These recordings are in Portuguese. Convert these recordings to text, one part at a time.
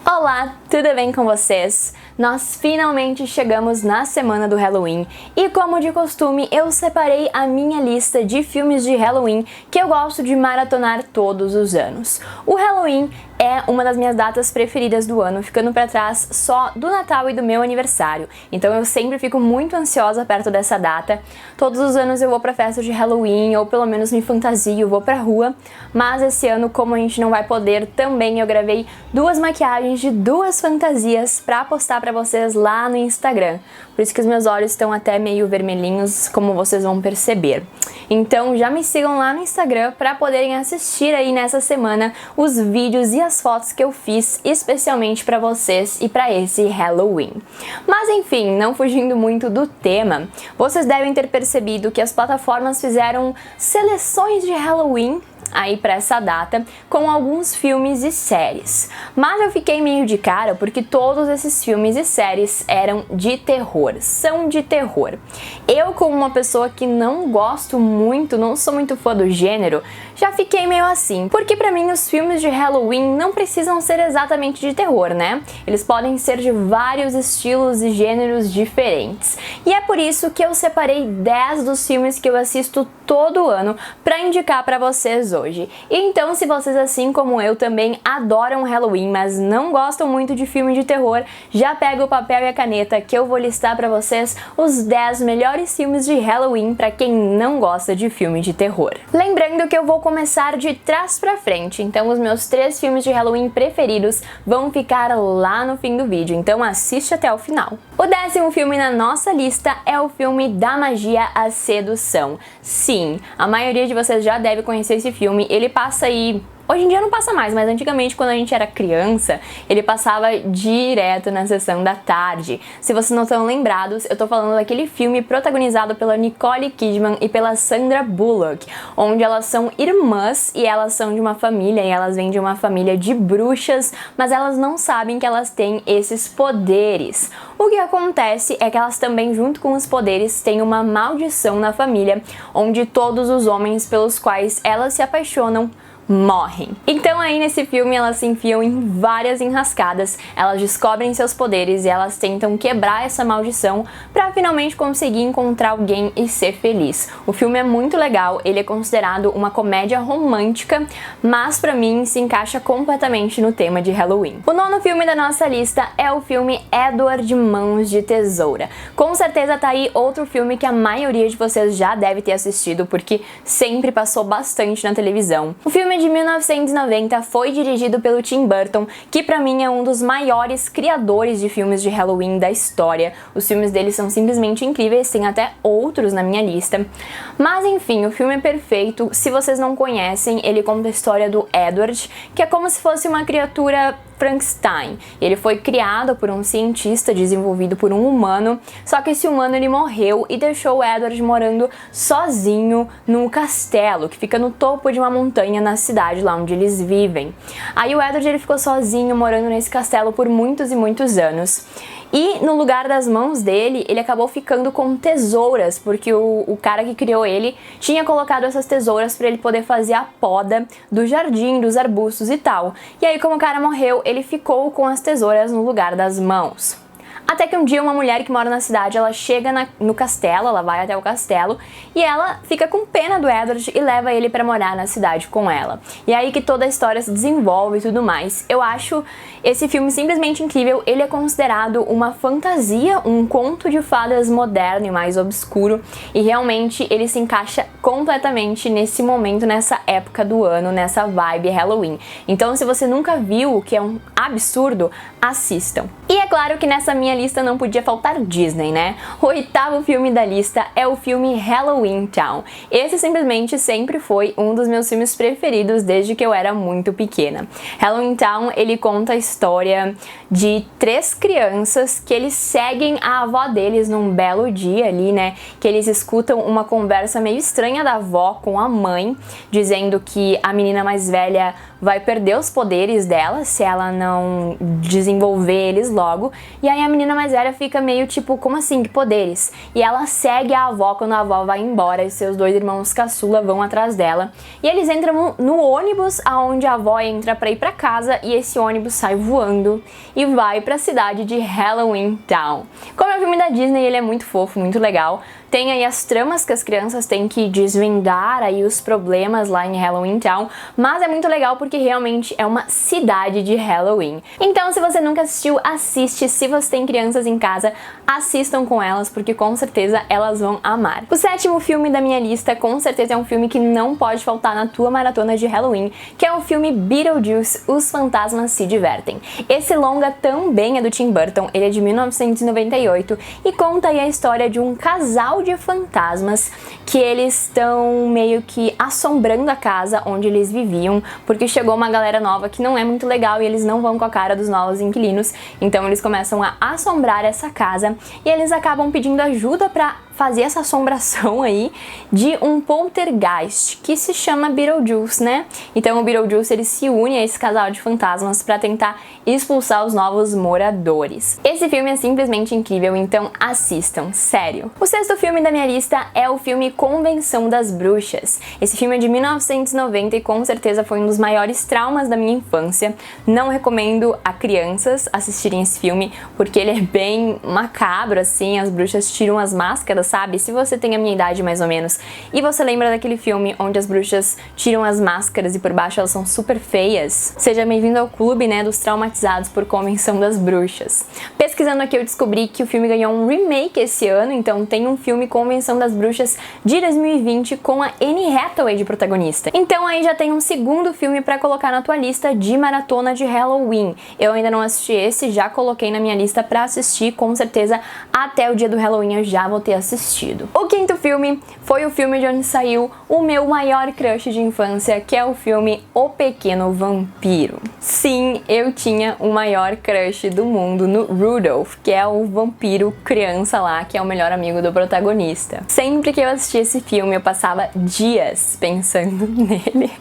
Olá, tudo bem com vocês? Nós finalmente chegamos na semana do Halloween e, como de costume, eu separei a minha lista de filmes de Halloween que eu gosto de maratonar todos os anos. O Halloween é uma das minhas datas preferidas do ano, ficando pra trás só do Natal e do meu aniversário. Então eu sempre fico muito ansiosa perto dessa data. Todos os anos eu vou pra festa de Halloween, ou pelo menos me fantasio, vou pra rua. Mas esse ano, como a gente não vai poder, também eu gravei duas maquiagens de duas fantasias pra postar pra vocês lá no Instagram. Por isso que os meus olhos estão até meio vermelhinhos, como vocês vão perceber. Então já me sigam lá no Instagram pra poderem assistir aí nessa semana os vídeos e as fotos que eu fiz especialmente pra vocês e pra esse Halloween. Mas enfim, não fugindo muito do tema, vocês devem ter percebido que as plataformas fizeram seleções de Halloween aí para essa data com alguns filmes e séries. Mas eu fiquei meio de cara porque todos esses filmes e séries eram de terror, são de terror. Eu, como uma pessoa que não gosto muito, não sou muito fã do gênero, já fiquei meio assim, porque pra mim os filmes de Halloween não precisam ser exatamente de terror, né? Eles podem ser de vários estilos e gêneros diferentes. E é por isso que eu separei 10 dos filmes que eu assisto todo ano pra indicar pra vocês hoje. Então, se vocês, assim como eu, também adoram Halloween, mas não gostam muito de filme de terror, já pega o papel e a caneta que eu vou listar pra vocês os 10 melhores filmes de Halloween pra quem não gosta de filme de terror. Lembrando que eu vou começar de trás pra frente, então os meus 3 filmes de Halloween preferidos vão ficar lá no fim do vídeo, então assiste até o final. O 10º filme na nossa lista é o filme Da Magia à Sedução. Sim, a maioria de vocês já deve conhecer esse filme, ele passa aí... Hoje em dia não passa mais, mas antigamente, quando a gente era criança, ele passava direto na sessão da tarde. Se vocês não estão lembrados, eu tô falando daquele filme protagonizado pela Nicole Kidman e pela Sandra Bullock, onde elas são irmãs e elas são de uma família, e elas vêm de uma família de bruxas, mas elas não sabem que elas têm esses poderes. O que acontece é que elas também, junto com os poderes, têm uma maldição na família, onde todos os homens pelos quais elas se apaixonam morrem. Então aí nesse filme elas se enfiam em várias enrascadas, elas descobrem seus poderes e elas tentam quebrar essa maldição pra finalmente conseguir encontrar alguém e ser feliz. O filme é muito legal, ele é considerado uma comédia romântica, mas pra mim se encaixa completamente no tema de Halloween. O 9º filme da nossa lista é o filme Edward Mãos de Tesoura. Com certeza tá aí outro filme que a maioria de vocês já deve ter assistido, porque sempre passou bastante na televisão. O filme de 1990 foi dirigido pelo Tim Burton, que pra mim é um dos maiores criadores de filmes de Halloween da história. Os filmes dele são simplesmente incríveis, tem até outros na minha lista. Mas enfim, o filme é perfeito. Se vocês não conhecem, ele conta a história do Edward, que é como se fosse uma criatura Frankenstein. Ele foi criado por um cientista desenvolvido por um humano, só que esse humano ele morreu e deixou o Edward morando sozinho num castelo que fica no topo de uma montanha na cidade lá onde eles vivem. Aí o Edward ele ficou sozinho morando nesse castelo por muitos e muitos anos. E no lugar das mãos dele, ele acabou ficando com tesouras, porque o cara que criou ele tinha colocado essas tesouras para ele poder fazer a poda do jardim, dos arbustos e tal. E aí, como o cara morreu, ele ficou com as tesouras no lugar das mãos. Até que um dia uma mulher que mora na cidade, ela chega no castelo, ela vai até o castelo e ela fica com pena do Edward e leva ele pra morar na cidade com ela. E aí que toda a história se desenvolve e tudo mais. Eu acho esse filme simplesmente incrível, ele é considerado uma fantasia, um conto de fadas moderno e mais obscuro, e realmente ele se encaixa completamente nesse momento, nessa época do ano, nessa vibe Halloween. Então se você nunca viu, o que é um absurdo, assistam. E é claro que nessa minha lista não podia faltar Disney, né? O 8º filme da lista é o filme Halloween Town. Esse simplesmente sempre foi um dos meus filmes preferidos desde que eu era muito pequena. Halloween Town, ele conta a história de 3 crianças que eles seguem a avó deles num belo dia ali, né? Que eles escutam uma conversa meio estranha da avó com a mãe, dizendo que a menina mais velha vai perder os poderes dela se ela não desenvolver eles logo. E aí a menina mais velha fica meio tipo, como assim, que poderes? E ela segue a avó quando a avó vai embora e seus dois irmãos caçula vão atrás dela. E eles entram no ônibus aonde a avó entra pra ir pra casa e esse ônibus sai voando e vai pra cidade de Halloween Town. Como é um filme da Disney, ele é muito fofo, muito legal. Tem aí as tramas que as crianças têm que desvendar aí os problemas lá em Halloween Town, mas é muito legal porque realmente é uma cidade de Halloween. Então, se você nunca assistiu, assiste. Se você tem crianças em casa, assistam com elas, porque com certeza elas vão amar. O sétimo filme da minha lista, com certeza é um filme que não pode faltar na tua maratona de Halloween, que é o filme Beetlejuice, Os Fantasmas se Divertem. Esse longa também é do Tim Burton, ele é de 1998 e conta aí a história de um casal de fantasmas que eles estão meio que assombrando a casa onde eles viviam, porque chegou uma galera nova que não é muito legal e eles não vão com a cara dos novos inquilinos, então eles começam a assombrar essa casa e eles acabam pedindo ajuda pra fazer essa assombração aí de um poltergeist que se chama Beetlejuice, né? Então o Beetlejuice ele se une a esse casal de fantasmas para tentar expulsar os novos moradores. Esse filme é simplesmente incrível, então assistam, sério. O sexto filme da minha lista é o filme Convenção das Bruxas. Esse filme é de 1990 e com certeza foi um dos maiores traumas da minha infância. Não recomendo a crianças assistirem esse filme porque ele é bem macabro, assim, as bruxas tiram as máscaras, sabe? Se você tem a minha idade mais ou menos e você lembra daquele filme onde as bruxas tiram as máscaras e por baixo elas são super feias, seja bem-vindo ao clube, né, dos traumatizados por Convenção das Bruxas. Pesquisando aqui eu descobri que o filme ganhou um remake esse ano, então tem um filme Convenção das Bruxas de 2020 com a Anne Hathaway de protagonista. Então aí já tem um segundo filme pra colocar na tua lista de maratona de Halloween. Eu ainda não assisti esse, já coloquei na minha lista pra assistir, com certeza até o dia do Halloween eu já vou ter assistido. O quinto filme foi o filme de onde saiu o meu maior crush de infância, que é o filme O Pequeno Vampiro. Sim, eu tinha o maior crush do mundo no Rudolph, que é o vampiro criança lá, que é o melhor amigo do protagonista. Sempre que eu assistia esse filme, eu passava dias pensando nele,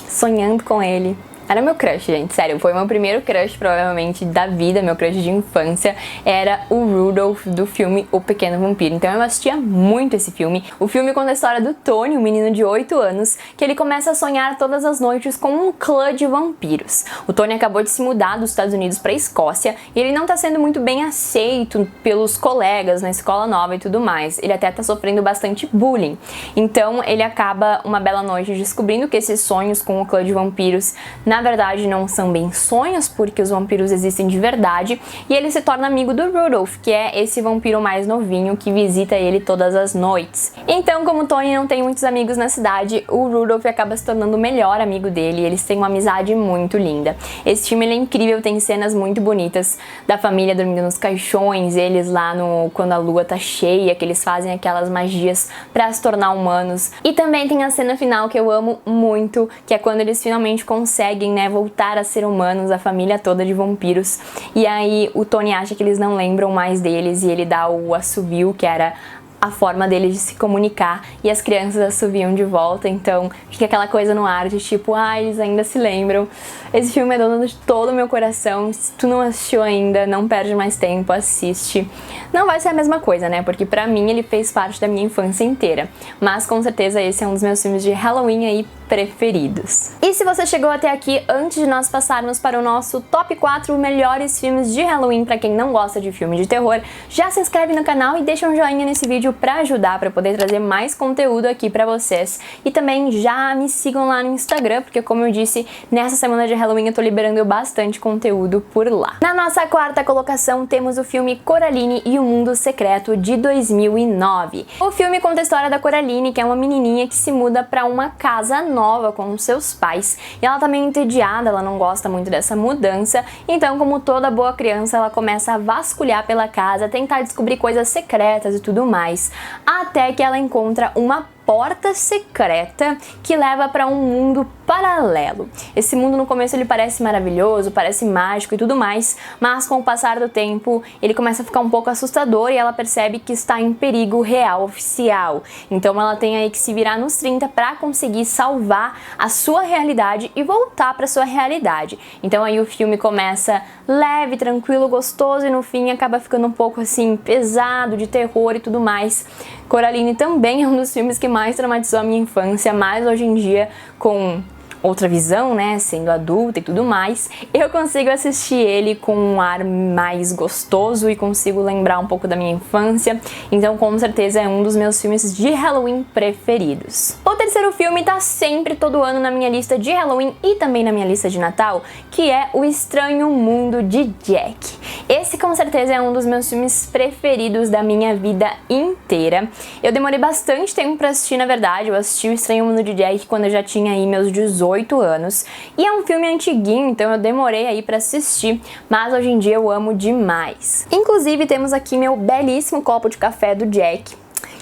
sonhando com ele. Era meu crush, gente, sério, foi o meu primeiro crush, provavelmente, da vida, meu crush de infância, era o Rudolph do filme O Pequeno Vampiro. Então eu assistia muito esse filme. O filme conta a história do Tony, um menino de 8 anos, que ele começa a sonhar todas as noites com um clã de vampiros. O Tony acabou de se mudar dos Estados Unidos pra Escócia e ele não tá sendo muito bem aceito pelos colegas na escola nova e tudo mais. Ele até tá sofrendo bastante bullying. Então ele acaba, uma bela noite, descobrindo que esses sonhos com o clã de vampiros, na verdade não são bem sonhos, porque os vampiros existem de verdade, e ele se torna amigo do Rudolph, que é esse vampiro mais novinho que visita ele todas as noites. Então, como o Tony não tem muitos amigos na cidade, o Rudolph acaba se tornando o melhor amigo dele, e eles têm uma amizade muito linda. Esse filme ele é incrível, tem cenas muito bonitas da família dormindo nos caixões, eles lá quando a lua tá cheia, que eles fazem aquelas magias pra se tornar humanos. E também tem a cena final que eu amo muito, que é quando eles finalmente conseguem, né, voltar a ser humanos, a família toda de vampiros. E aí o Tony acha que eles não lembram mais deles e ele dá o assovio, que era a forma deles de se comunicar, e as crianças assoviam de volta, então fica aquela coisa no ar de tipo, eles ainda se lembram. Esse filme é dono de todo o meu coração. Se tu não assistiu ainda, não perde mais tempo, assiste. Não vai ser a mesma coisa, né, porque pra mim ele fez parte da minha infância inteira, mas com certeza esse é um dos meus filmes de Halloween aí preferidos. E se você chegou até aqui, antes de nós passarmos para o nosso top 4 melhores filmes de Halloween pra quem não gosta de filme de terror, já se inscreve no canal e deixa um joinha nesse vídeo pra ajudar, pra poder trazer mais conteúdo aqui pra vocês. E também já me sigam lá no Instagram, porque como eu disse, nessa semana de Halloween eu tô liberando bastante conteúdo por lá. Na nossa quarta colocação temos o filme Coraline e o Mundo Secreto, de 2009. O filme conta a história da Coraline, que é uma menininha que se muda pra uma casa nova com os seus pais, e ela tá meio entediada, ela não gosta muito dessa mudança, então como toda boa criança ela começa a vasculhar pela casa, tentar descobrir coisas secretas e tudo mais, até que ela encontra uma porta secreta que leva para um mundo paralelo. Esse mundo no começo ele parece maravilhoso, parece mágico e tudo mais, mas com o passar do tempo ele começa a ficar um pouco assustador e ela percebe que está em perigo real oficial. Então ela tem aí que se virar nos 30 para conseguir salvar a sua realidade e voltar para sua realidade. Então aí o filme começa leve, tranquilo, gostoso e no fim acaba ficando um pouco assim pesado, de terror e tudo mais. Coraline também é um dos filmes que mais traumatizou a minha infância, mas hoje em dia com outra visão, né, sendo adulta e tudo mais, eu consigo assistir ele com um ar mais gostoso e consigo lembrar um pouco da minha infância, então com certeza é um dos meus filmes de Halloween preferidos. O terceiro filme tá sempre todo ano na minha lista de Halloween e também na minha lista de Natal, que é O Estranho Mundo de Jack. Esse com certeza é um dos meus filmes preferidos da minha vida inteira. Eu demorei bastante tempo pra assistir, na verdade, eu assisti O Estranho Mundo de Jack quando eu já tinha aí meus 18 anos, e é um filme antiguinho, então eu demorei aí pra assistir, mas hoje em dia eu amo demais. Inclusive temos aqui meu belíssimo copo de café do Jack,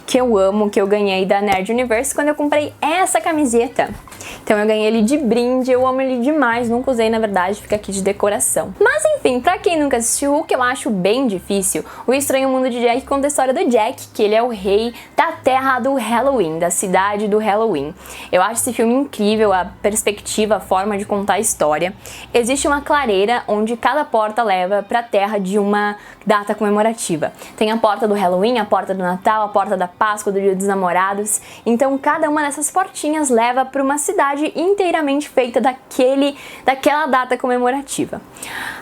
que eu amo, que eu ganhei da Nerd Universe quando eu comprei essa camiseta. Então eu ganhei ele de brinde, eu amo ele demais, nunca usei na verdade, fica aqui de decoração. Mas enfim, pra quem nunca assistiu, o que eu acho bem difícil, O Estranho Mundo de Jack conta a história do Jack, que ele é o rei da terra do Halloween, da cidade do Halloween. Eu acho esse filme incrível, a perspectiva, a forma de contar a história. Existe uma clareira onde cada porta leva pra terra de uma data comemorativa. Tem a porta do Halloween, a porta do Natal, a porta da Páscoa, do Dia dos Namorados. Então cada uma dessas portinhas leva pra uma cidade inteiramente feita daquela data comemorativa.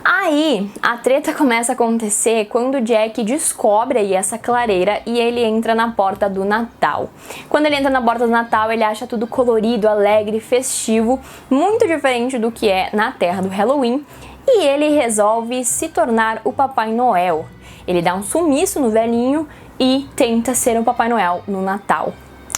Aí a treta começa a acontecer quando o Jack descobre aí essa clareira e ele entra na porta do Natal. Quando ele entra na porta do Natal, ele acha tudo colorido, alegre, festivo, muito diferente do que é na terra do Halloween, e ele resolve se tornar o Papai Noel. Ele dá um sumiço no velhinho e tenta ser o Papai Noel no Natal.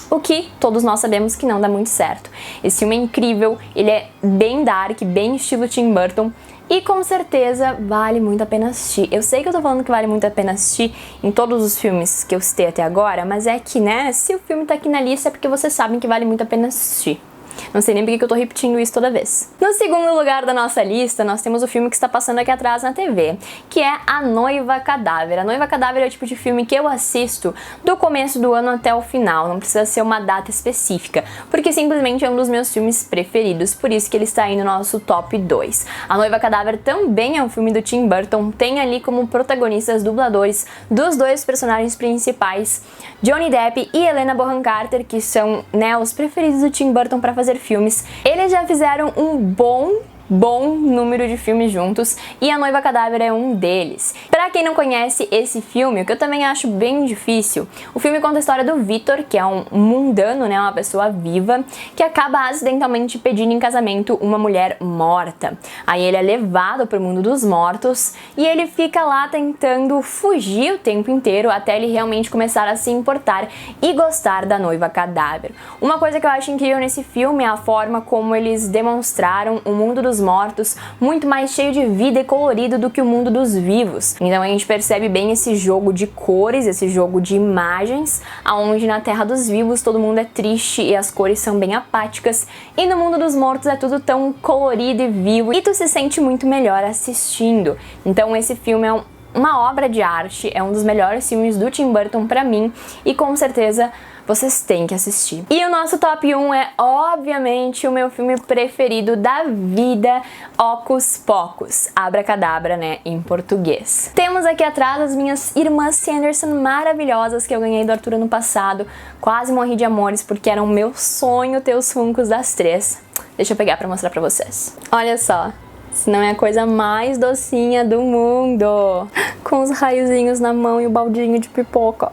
O que todos nós sabemos que não dá muito certo. Esse filme é incrível, ele é bem dark, bem estilo Tim Burton, e com certeza vale muito a pena assistir. Eu sei que eu tô falando que vale muito a pena assistir em todos os filmes que eu citei até agora, mas é que, né, se o filme tá aqui na lista é porque vocês sabem que vale muito a pena assistir. Não sei nem porque que eu tô repetindo isso toda vez. No segundo lugar da nossa lista, nós temos o filme que está passando aqui atrás na TV, que é A Noiva Cadáver. A Noiva Cadáver é o tipo de filme que eu assisto do começo do ano até o final, não precisa ser uma data específica, porque simplesmente é um dos meus filmes preferidos, por isso que ele está aí no nosso top 2. A Noiva Cadáver também é um filme do Tim Burton, tem ali como protagonistas dubladores dos dois personagens principais, Johnny Depp e Helena Bonham Carter, que são, né, os preferidos do Tim Burton para fazer filmes. Eles já fizeram um bom número de filmes juntos e A Noiva Cadáver é um deles. Pra quem não conhece esse filme, o que eu também acho bem difícil, o filme conta a história do Victor, que é um mundano, né, uma pessoa viva, que acaba acidentalmente pedindo em casamento uma mulher morta. Aí ele é levado pro mundo dos mortos e ele fica lá tentando fugir o tempo inteiro até ele realmente começar a se importar e gostar da Noiva Cadáver. Uma coisa que eu acho incrível nesse filme é a forma como eles demonstraram o mundo dos mortos muito mais cheio de vida e colorido do que o mundo dos vivos. Então a gente percebe bem esse jogo de cores, esse jogo de imagens, aonde na Terra dos Vivos todo mundo é triste e as cores são bem apáticas, e no mundo dos mortos é tudo tão colorido e vivo e tu se sente muito melhor assistindo. Então esse filme é uma obra de arte, é um dos melhores filmes do Tim Burton pra mim e com certeza vocês têm que assistir. E o nosso top 1 é, obviamente, o meu filme preferido da vida, Hocus Pocus, Abracadabra, né, em português. Temos aqui atrás as minhas irmãs Sanderson maravilhosas que eu ganhei do Arthur ano passado. Quase morri de amores porque era o meu sonho ter os Funkos das três. Deixa eu pegar pra mostrar pra vocês. Olha só. Se não é a coisa mais docinha do mundo. Com os raiozinhos na mão e o baldinho de pipoca.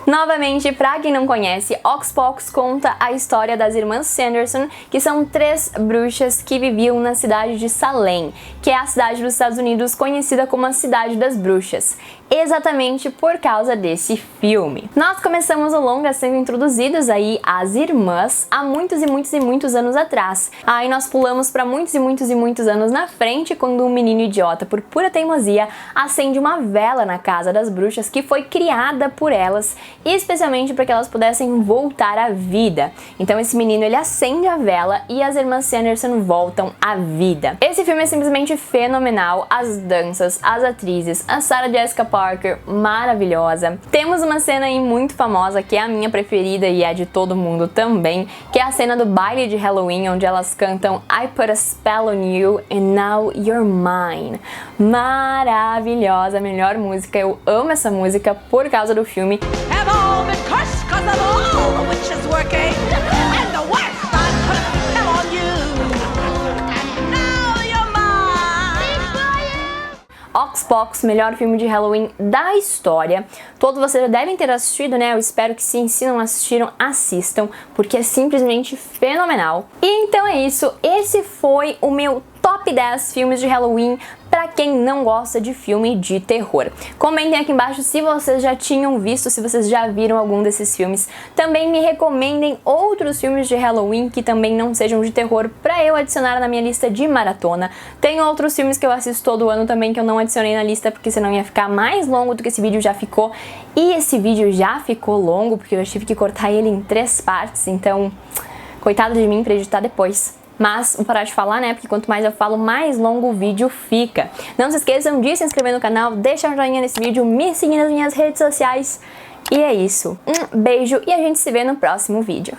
Novamente, pra quem não conhece, Hocus Pocus conta a história das irmãs Sanderson, que são 3 bruxas que viviam na cidade de Salem, que é a cidade dos Estados Unidos conhecida como a Cidade das Bruxas, exatamente por causa desse filme. Nós começamos o longa sendo introduzidos aí às irmãs há muitos e muitos e muitos anos atrás. Aí nós pulamos para muitos e muitos e muitos anos na frente, quando um menino idiota, por pura teimosia, acende uma vela na casa das bruxas que foi criada por elas especialmente para que elas pudessem voltar à vida. Então esse menino, ele acende a vela e as irmãs Sanderson voltam à vida. Esse filme é simplesmente fenomenal, as danças, as atrizes, a Sarah Jessica Parker, maravilhosa. Temos uma cena aí muito famosa, que é a minha preferida e é de todo mundo também, que é a cena do baile de Halloween, onde elas cantam I Put a Spell on You and Now You're Mine. Maravilhosa, a melhor música, eu amo essa música por causa do filme. Oxpox, melhor filme de Halloween da história. Todos vocês já devem ter assistido, né? Eu espero que sim, se não assistiram, assistam, porque é simplesmente fenomenal. E então é isso, esse foi o meu top 10 filmes de Halloween para quem não gosta de filme de terror. Comentem aqui embaixo se vocês já tinham visto, se vocês já viram algum desses filmes. Também me recomendem outros filmes de Halloween que também não sejam de terror para eu adicionar na minha lista de maratona. Tem outros filmes que eu assisto todo ano também que eu não adicionei na lista porque senão ia ficar mais longo do que esse vídeo já ficou. E esse vídeo já ficou longo porque eu tive que cortar ele em 3 partes, então coitado de mim pra editar depois. Mas vou parar de falar, né? Porque quanto mais eu falo, mais longo o vídeo fica. Não se esqueçam de se inscrever no canal, deixar um joinha nesse vídeo, me seguir nas minhas redes sociais. E é isso. Um beijo e a gente se vê no próximo vídeo.